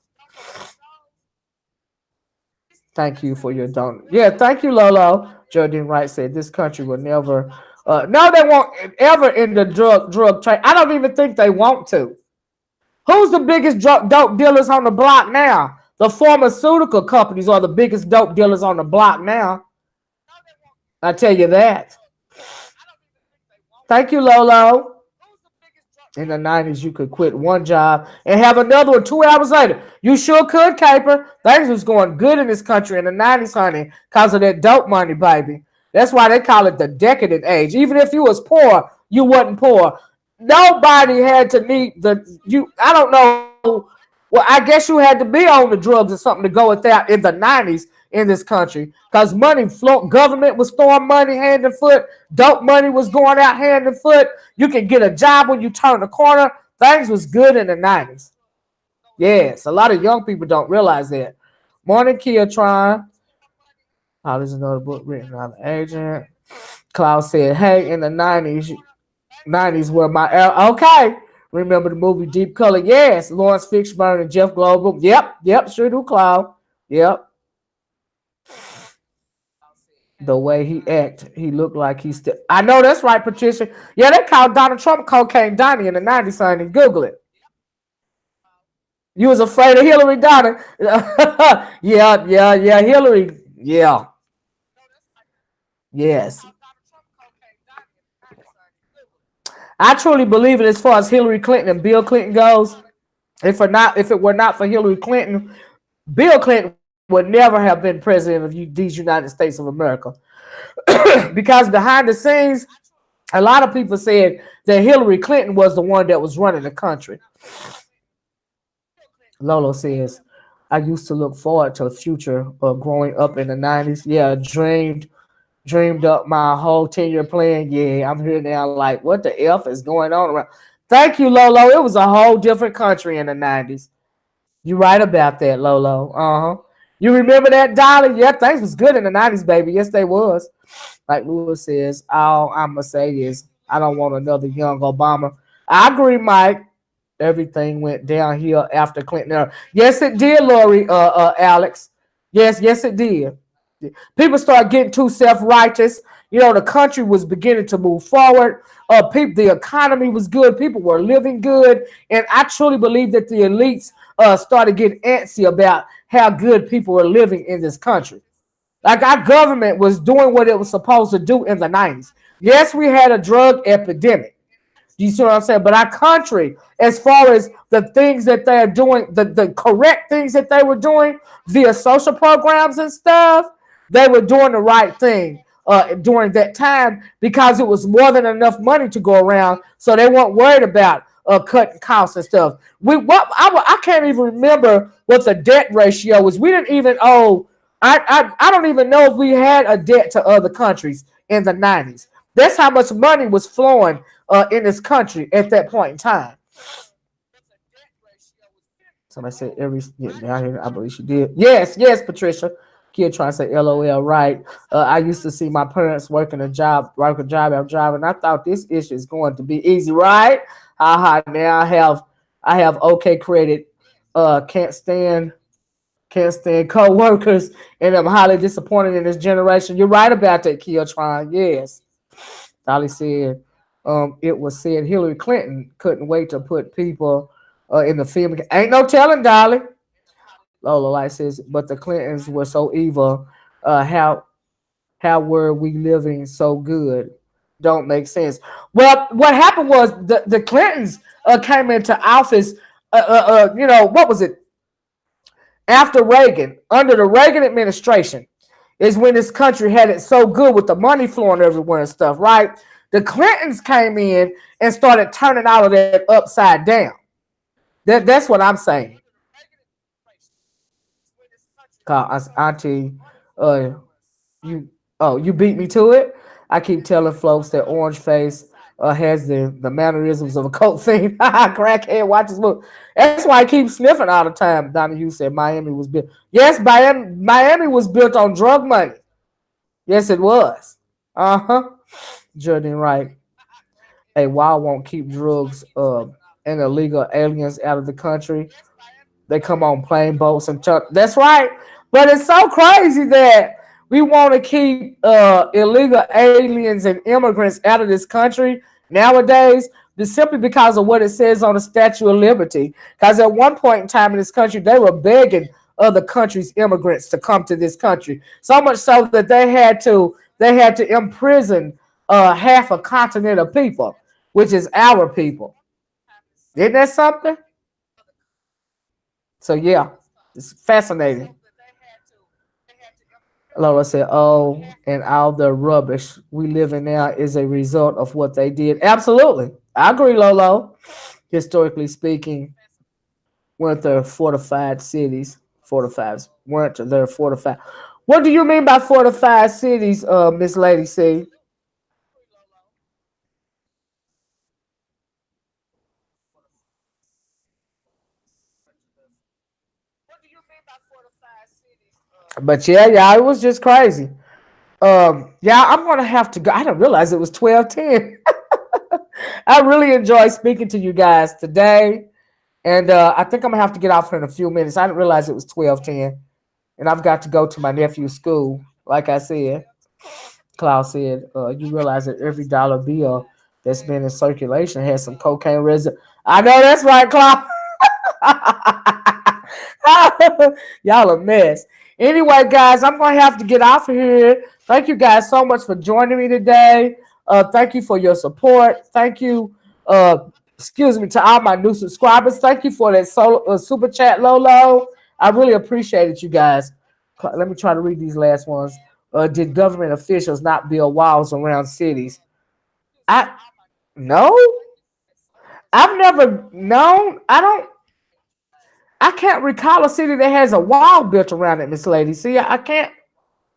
Thank you for your donation. Yeah, thank you, Lolo. Jordan Wright said this country will never. No, they won't ever in the drug trade. I don't even think they want to. Who's the biggest dope dealers on the block now? The pharmaceutical companies are the biggest dope dealers on the block now. I tell you that. Thank you, Lolo. In the 90s, you could quit one job and have another one 2 hours later. You sure could, Caper. Things was going good in this country in the 90s, honey, because of that dope money, baby. That's why they call it the decadent age. Even if you was poor, you wasn't poor. Nobody had to need I don't know. Well, I guess you had to be on the drugs or something to go with that in the 90s in this country. Because government was throwing money hand and foot. Dope money was going out hand and foot. You could get a job when you turn the corner. Things was good in the 90s. Yes, a lot of young people don't realize that. Morning, Kiatron. Oh, there's another book written on the agent. Klaus said, hey, in the 90s were my... Okay. Remember the movie Deep Color? Yes. Lawrence Fishburne and Jeff Goldblum. Yep. Sure do, Cloud. Yep. The way he act, he looked like he still... I know that's right, Patricia. Yeah, they called Donald Trump cocaine Donnie in the 90s, honey. Google it. You was afraid of Hillary, Donnie. Yeah, Hillary. Yeah. Yes. I truly believe it as far as Hillary Clinton and Bill Clinton goes. If it were not for Hillary Clinton, Bill Clinton would never have been president of these United States of America. Because behind the scenes, a lot of people said that Hillary Clinton was the one that was running the country. Lolo says, I used to look forward to a future of growing up in the 90s. Yeah, dreamed up my whole 10-year plan. Yeah, I'm here now like, what the F is going on around? Thank you, Lolo. It was a whole different country in the 90s. You're right about that, Lolo. Uh-huh. You remember that, Dolly? Yeah, things was good in the 90s, baby. Yes, they was. Like Lewis says, all I'm going to say is I don't want another young Obama. I agree, Mike. Everything went downhill after Clinton era. Yes, it did, Lori, Alex. Yes, it did. People started getting too self-righteous. You know, the country was beginning to move forward. The economy was good. People were living good. And I truly believe that the elites started getting antsy about how good people were living in this country. Like our government was doing what it was supposed to do in the 90s. Yes, we had a drug epidemic. You see what I'm saying? But our country, as far as the things that they're doing, the correct things that they were doing via social programs and stuff, they were doing the right thing during that time because it was more than enough money to go around, so they weren't worried about cutting costs and stuff. I can't even remember what the debt ratio was. We didn't even owe. I don't even know if we had a debt to other countries in the 90s. That's how much money was flowing in this country at that point in time. Somebody said every yeah, I believe she did. Yes, yes, Patricia. Kid trying to say LOL, right? I used to see my parents working a job after job, and I thought this issue is going to be easy, right? Haha. Now I have okay credit. Can't stand co-workers, and I'm highly disappointed in this generation. You're right about that, Kiotron. Yes. Dolly said, it was said Hillary Clinton couldn't wait to put people in the film. Ain't no telling, Dolly. Lola Light says, but the Clintons were so evil. How were we living so good? Don't make sense. Well, what happened was the Clintons came into office. What was it? After Reagan, under the Reagan administration, is when this country had it so good with the money flowing everywhere and stuff, right? The Clintons came in and started turning all of that upside down. That's what I'm saying. Auntie, uh, you beat me to it. I keep telling folks that Orange Face has the mannerisms of a cult fiend. Crackhead, watch his move. That's why I keep sniffing all the time. Donnie Hughes said Miami was built. Yes, Miami was built on drug money. Yes, it was. Uh huh. Jordan Wright. Hey, why won't keep drugs and illegal aliens out of the country? They come on plane boats and truck. That's right. But it's so crazy that we want to keep illegal aliens and immigrants out of this country nowadays, simply because of what it says on the Statue of Liberty. Because at one point in time in this country, they were begging other countries' immigrants to come to this country. So much so that they had to imprison half a continent of people, which is our people. Isn't that something? So yeah, it's fascinating. Lola said, "Oh, and all the rubbish we live in now is a result of what they did." Absolutely, I agree, Lolo. Historically speaking, weren't there fortified cities? Fortified weren't there fortified? What do you mean by fortified cities, Miss Lady C? But yeah, it was just crazy. Yeah, I'm gonna have to go. I didn't realize it was 12:10. I really enjoyed speaking to you guys today. And I think I'm gonna have to get off here in a few minutes. I didn't realize it was 12:10, and I've got to go to my nephew's school. Like I said, Klaus said, "You realize that every dollar bill that's been in circulation has some cocaine residue." I know that's right, Klaus. Y'all a mess. Anyway, guys, I'm gonna have to get off of here. Thank you guys so much for joining me today. Thank you for your support. Thank you, excuse me, to all my new subscribers. Thank you for that super chat, Lolo. I really appreciate it, you guys. Let me try to read these last ones. Did government officials not build walls around cities? I no. I've never known. I can't recall a city that has a wall built around it, Miss Lady. See, I can't.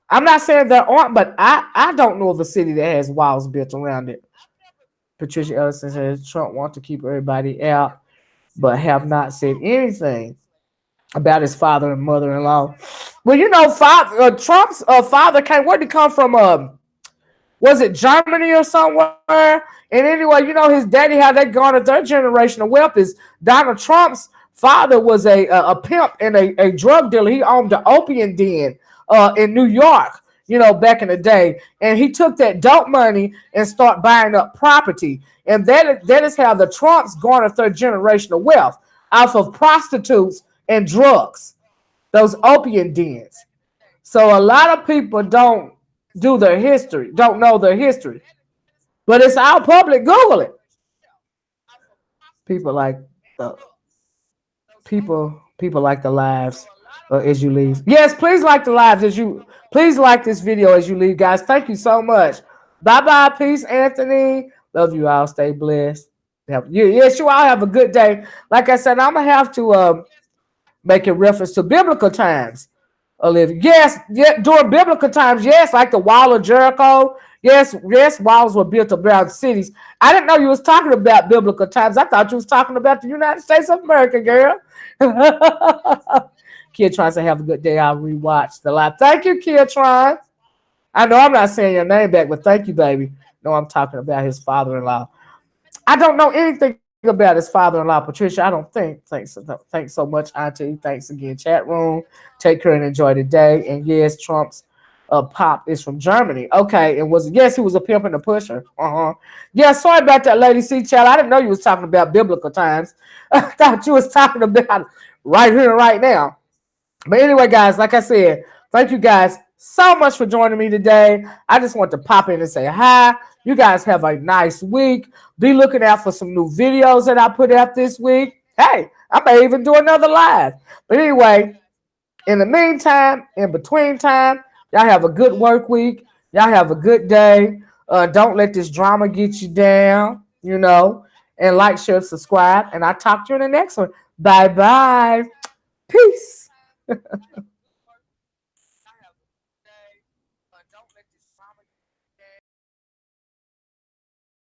I'm not saying there aren't, but I don't know of a city that has walls built around it. Patricia Ellison says Trump wants to keep everybody out, but have not said anything about his father and mother-in-law. Well, Trump's father came. Where did he come from? Was it Germany or somewhere? And anyway, his daddy, how they garnered their generational wealth is Donald Trump's father was a pimp and a drug dealer. He owned the opium den in New York, back in the day. And he took that dope money and start buying up property. And that is how the Trumps garnered their generational wealth off of prostitutes and drugs, those opium dens. So a lot of people don't know their history. But it's all public. Google it. People like the people like the lives as you leave. Yes, please like the lives as you please like this video as you leave, guys. Thank you so much. Bye bye. Peace, Anthony. Love you all. Stay blessed. Yes, you all have a good day. Like I said, I'm gonna have to make a reference to biblical times. Olivia. Yes, yeah, during biblical times, yes, like the wall of Jericho. Yes, yes, walls were built around cities. I didn't know you was talking about biblical times. I thought you was talking about the United States of America, girl. Kid tries to have a good day. I'll rewatch the live. Thank you, Kid Tron. I know I'm not saying your name back, but thank you, baby. No, I'm talking about his father-in-law. I don't know anything about his father-in-law, Patricia. I don't think. Thanks so much, Auntie. Thanks again, chat room. Take care and enjoy the day. And yes, Trump's pop is from Germany. Okay, and was yes, he was a pimp and a pusher. Yeah, sorry about that, Lady C. Child. I didn't know you was talking about biblical times. I thought you was talking about right here and right now. But anyway, guys, like I said, thank you guys so much for joining me today. I just want to pop in and say hi. You guys have a nice week. Be looking out for some new videos that I put out this week. Hey, I may even do another live. But anyway, in the meantime, in between time, y'all have a good work week. Y'all have a good day. Don't let this drama get you down, And like, share, subscribe. And I'll talk to you in the next one. Bye-bye. Peace.